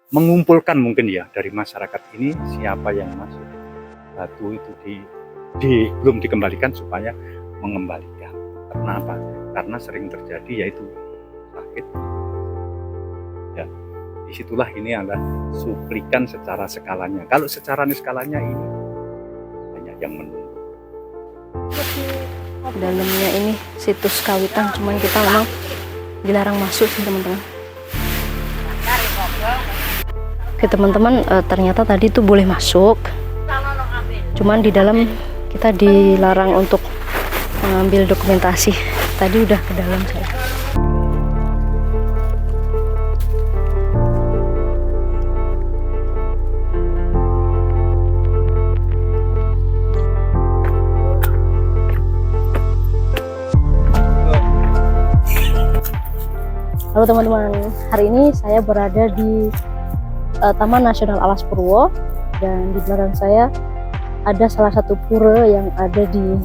mengumpulkan mungkin ya dari masyarakat ini siapa yang masuk batu itu belum dikembalikan supaya mengembalikan. Kenapa? Karena sering terjadi yaitu sakit. Ya, disitulah ini adalah suplikan secara skalanya. Kalau secara skalanya ini banyak yang menunggu. Dalamnya ini situs kawitan, cuman kita memang dilarang masuk sih teman-teman. Oke teman-teman, ternyata tadi tuh boleh masuk, cuman di dalam kita dilarang untuk mengambil dokumentasi. Tadi udah ke dalam saya. Halo teman-teman, hari ini saya berada di Taman Nasional Alas Purwo, dan di belakang saya ada salah satu pura yang ada di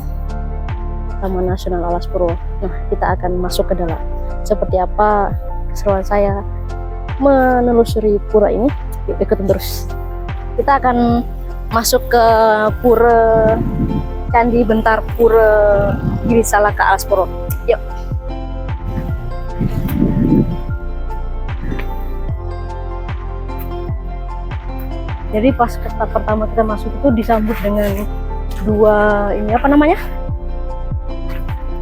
Taman Nasional Alas Purwo. Nah, kita akan masuk ke dalam. Seperti apa keseruan saya menelusuri pura ini? Yuk ikutin terus. Kita akan masuk ke pura Candi Bentar Pura Girisalaka Alas Purwo. Yuk. Jadi pas pertama kita masuk itu disambut dengan dua ini apa namanya?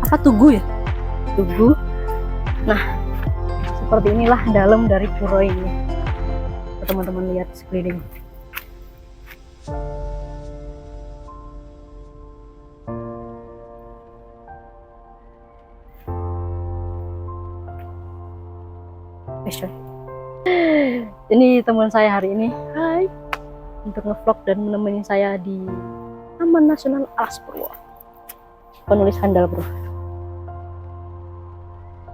Apa tugu ya? Tugu. Nah, seperti inilah dalam dari pura ini. Teman-teman lihat sekeliling. Ini teman saya hari ini. Hai. Untuk ngevlog dan menemani saya di Taman Nasional Alas Purwo. Penulis handal bro,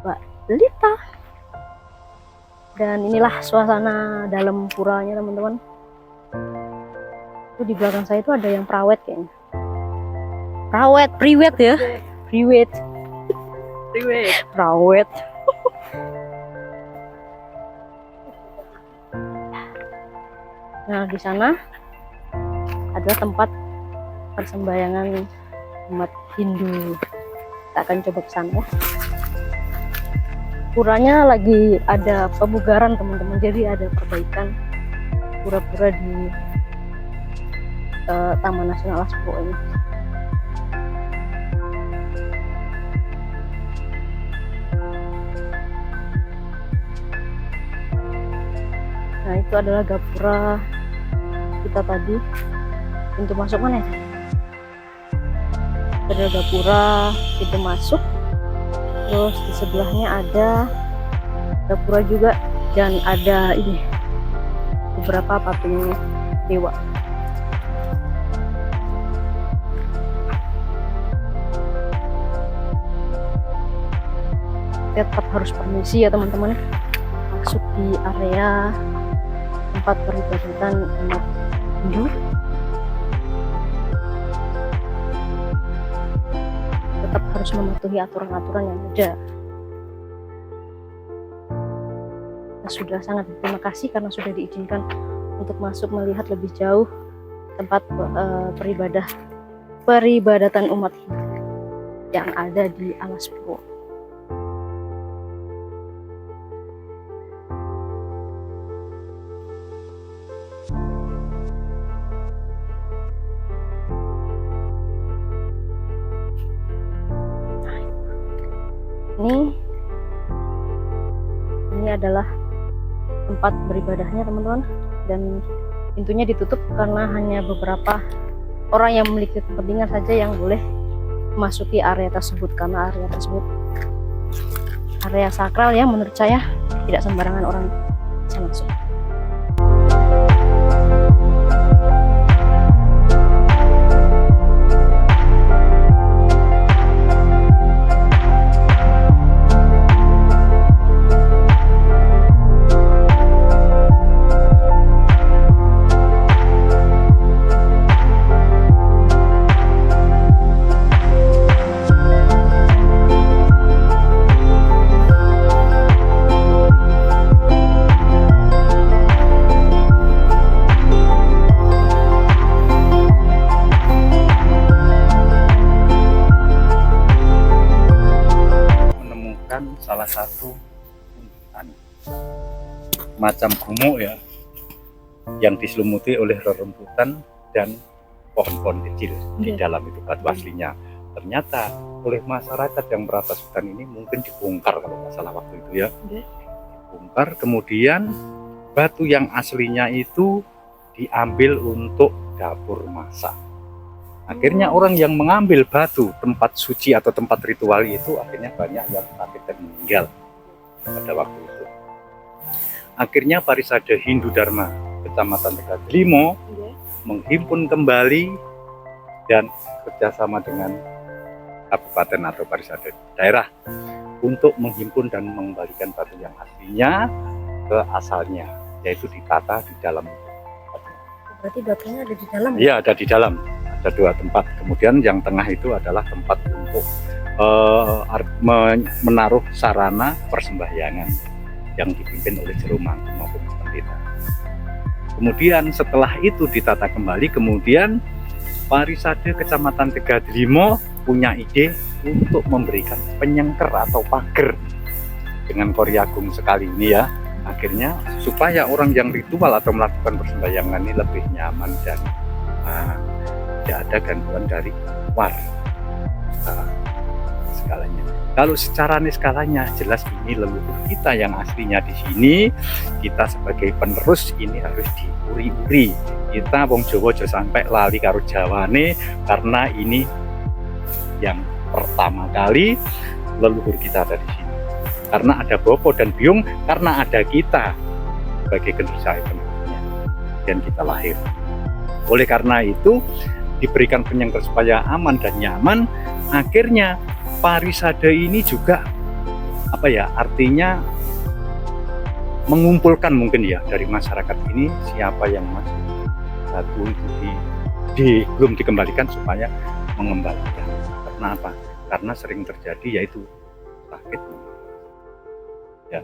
Mbak Lita. Dan inilah suasana dalam puranya teman-teman. Itu di belakang saya itu ada yang prawet kayaknya. Priwet ya. Prawet. Nah, di sana adalah tempat persembahyangan umat Hindu. Kita akan coba ke sana ya. Puranya lagi ada pemugaran teman-teman, jadi ada perbaikan pura-pura di Taman Nasional Alas Purwo ini. Nah, itu adalah gapura kita tadi. Pintu masuk mana ya? Ada gapura, pintu masuk. Terus di sebelahnya ada gapura juga, dan ada ini beberapa patung dewa. Tetap harus permisi ya teman-teman, masuk di area tempat peribadatan umat Hindu. Tetap harus mematuhi aturan-aturan yang ada. Nah, sudah sangat berterima kasih karena sudah diizinkan untuk masuk melihat lebih jauh tempat peribadatan umat Hindu yang ada di Alas Purwo. Ini adalah tempat beribadahnya teman-teman, dan pintunya ditutup karena hanya beberapa orang yang memiliki kepentingan saja yang boleh memasuki area tersebut, karena area tersebut area sakral ya, menurut saya tidak sembarangan orang bisa masuk. macam gumuk ya, yang diselumuti oleh rerumputan dan pohon-pohon kecil di dalam itu batu aslinya. Ternyata oleh masyarakat yang merapas hutan ini mungkin dibongkar kalau nggak salah waktu itu ya. Dibongkar, kemudian batu yang aslinya itu diambil untuk dapur masak. Akhirnya orang yang mengambil batu tempat suci atau tempat ritual itu akhirnya banyak yang sakit dan meninggal pada waktu itu. Akhirnya Parisade Hindu Dharma Kecamatan Tegalimo menghimpun kembali dan kerjasama dengan kabupaten atau parisade daerah untuk menghimpun dan mengembalikan batu yang aslinya ke asalnya, yaitu ditata di dalam. Berarti batunya ada di dalam? Iya, ada di dalam. Ada 2 tempat. Kemudian yang tengah itu adalah tempat untuk menaruh sarana persembahyangan yang dipimpin oleh juru mangku maupun pendeta. Kemudian setelah itu ditata kembali, kemudian Parisade Kecamatan Tegalimo punya ide untuk memberikan penyengker atau pagar dengan kori agung sekali ini ya. Akhirnya supaya orang yang ritual atau melakukan persembahyangan ini lebih nyaman dan tidak ada gangguan dari luar skalanya. Kalau secara skalanya jelas ini leluhur kita yang aslinya di sini, kita sebagai penerus ini harus diuri-uri. Kita wong Jawa aja sampai lali karo Jawane, karena ini yang pertama kali leluhur kita ada di sini. Karena ada Bopo dan Biung, karena ada kita sebagai generasi penerusnya dan kita lahir. Oleh karena itu diberikan penyengker supaya aman dan nyaman. Akhirnya Parisade ini juga artinya mengumpulkan mungkin ya dari masyarakat ini siapa yang masih batu itu belum dikembalikan supaya mengembalikan. Karena apa? Karena sering terjadi yaitu sakit. Ya,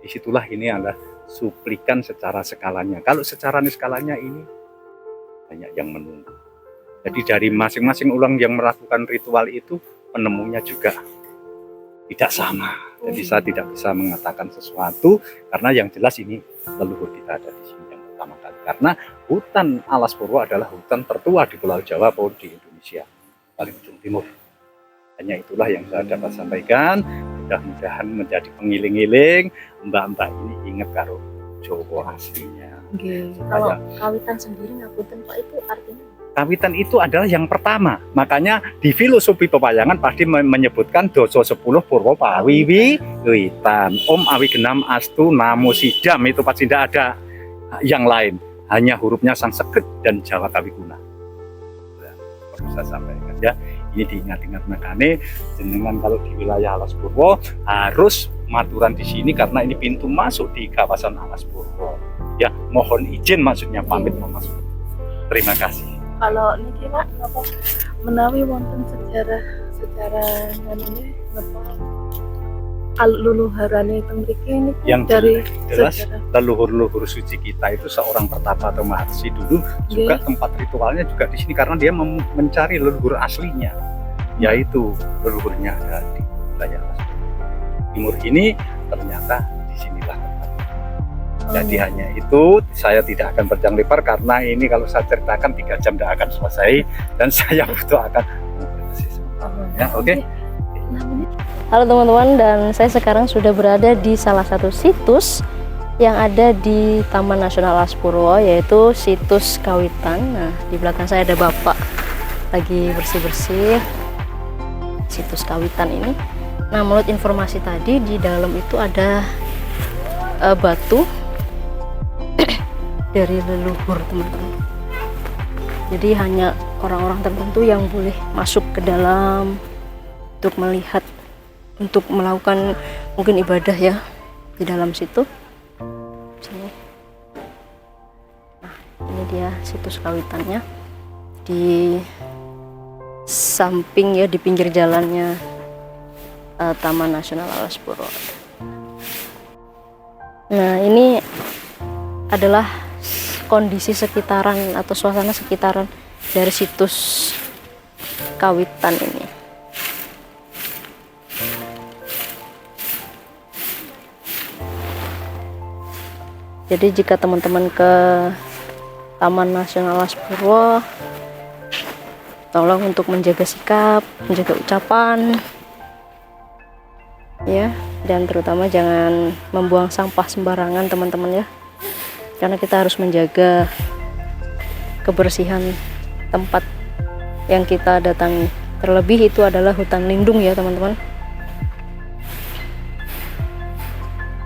disitulah ini adalah suplikan secara skalanya. Kalau secara skalanya ini banyak yang menunggu. Jadi dari masing-masing orang yang melakukan ritual itu penemunya juga tidak sama. Jadi saya tidak bisa mengatakan sesuatu karena yang jelas ini leluhur kita ada di sini yang pertama kali. Karena hutan Alas Purwo adalah hutan tertua di Pulau Jawa maupun di Indonesia paling ujung timur. Hanya itulah yang saya dapat sampaikan. Mudah-mudahan menjadi pengiling-iling mbak-mbak ini ingat karo Jawa aslinya. Kalau kawitan sendiri ngapunten Pak itu artinya? Kawitan itu adalah yang pertama, makanya di filosofi pewayangan pasti menyebutkan doso 10 purwo pawiwi witan om awi genam astu namo sidam, itu pasti tidak ada yang lain, hanya hurufnya Sanskrit dan Jawa Kawikuna. Perlu saya sampaikan ya, ini diingat-ingat makanya jenengan kalau di wilayah Alas Purwo harus maturan di sini karena ini pintu masuk di kawasan Alas Purwo. Ya, mohon izin maksudnya pamit masuk. Terima kasih. Kalau niki Pak, napa menawi wonten sejarah namanya napa luluharane teng mriki niki yang dari jelas sejarah. leluhur-leluhur suci kita itu seorang pertapa atau mahasi dulu juga tempat ritualnya juga di sini karena dia mencari leluhur aslinya, yaitu leluhurnya ada di wilayah timur ini. Ternyata disinilah tempatnya. Jadi hanya itu, saya tidak akan panjang lebar karena ini kalau saya ceritakan 3 jam tidak akan selesai dan saya butuh akan ya, oke. Halo teman-teman, dan saya sekarang sudah berada di salah satu situs yang ada di Taman Nasional Alas Purwo, yaitu situs Kawitan. Nah, di belakang saya ada Bapak lagi bersih-bersih situs Kawitan ini. Nah, menurut informasi tadi di dalam itu ada batu dari leluhur teman-teman. Jadi hanya orang-orang tertentu yang boleh masuk ke dalam untuk melihat, untuk melakukan mungkin ibadah ya di dalam situ. Sini. Nah, ini dia situs kawitannya di samping ya, di pinggir jalannya Taman Nasional Alas Purwo. Nah, ini adalah kondisi sekitaran atau suasana sekitaran dari situs Kawitan ini. Jadi jika teman-teman ke Taman Nasional Alas Purwo, tolong untuk menjaga sikap, menjaga ucapan, ya, dan terutama jangan membuang sampah sembarangan teman-teman ya, karena kita harus menjaga kebersihan tempat yang kita datangi. Terlebih itu adalah hutan lindung ya teman-teman.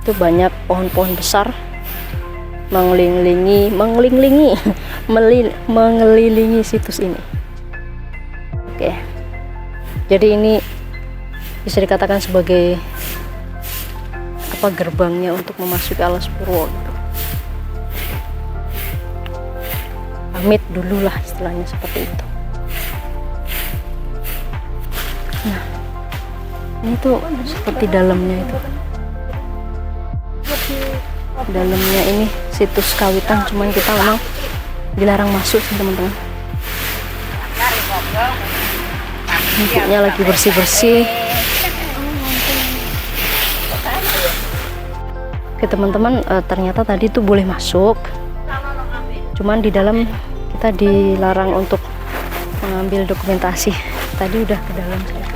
Itu banyak pohon-pohon besar mengelilingi situs ini. Oke, jadi ini bisa dikatakan sebagai gerbangnya untuk memasuki Alas Purwo gitu. Pamit dulu lah istilahnya seperti itu. Nah, ini tuh seperti dalamnya itu. Dalamnya ini situs kawitan, cuman kita memang dilarang masuk sih teman-teman. Ibunya lagi bersih-bersih. Oke teman-teman, ternyata tadi tuh boleh masuk, cuman di dalam kita dilarang untuk mengambil dokumentasi. Tadi udah ke dalam saya.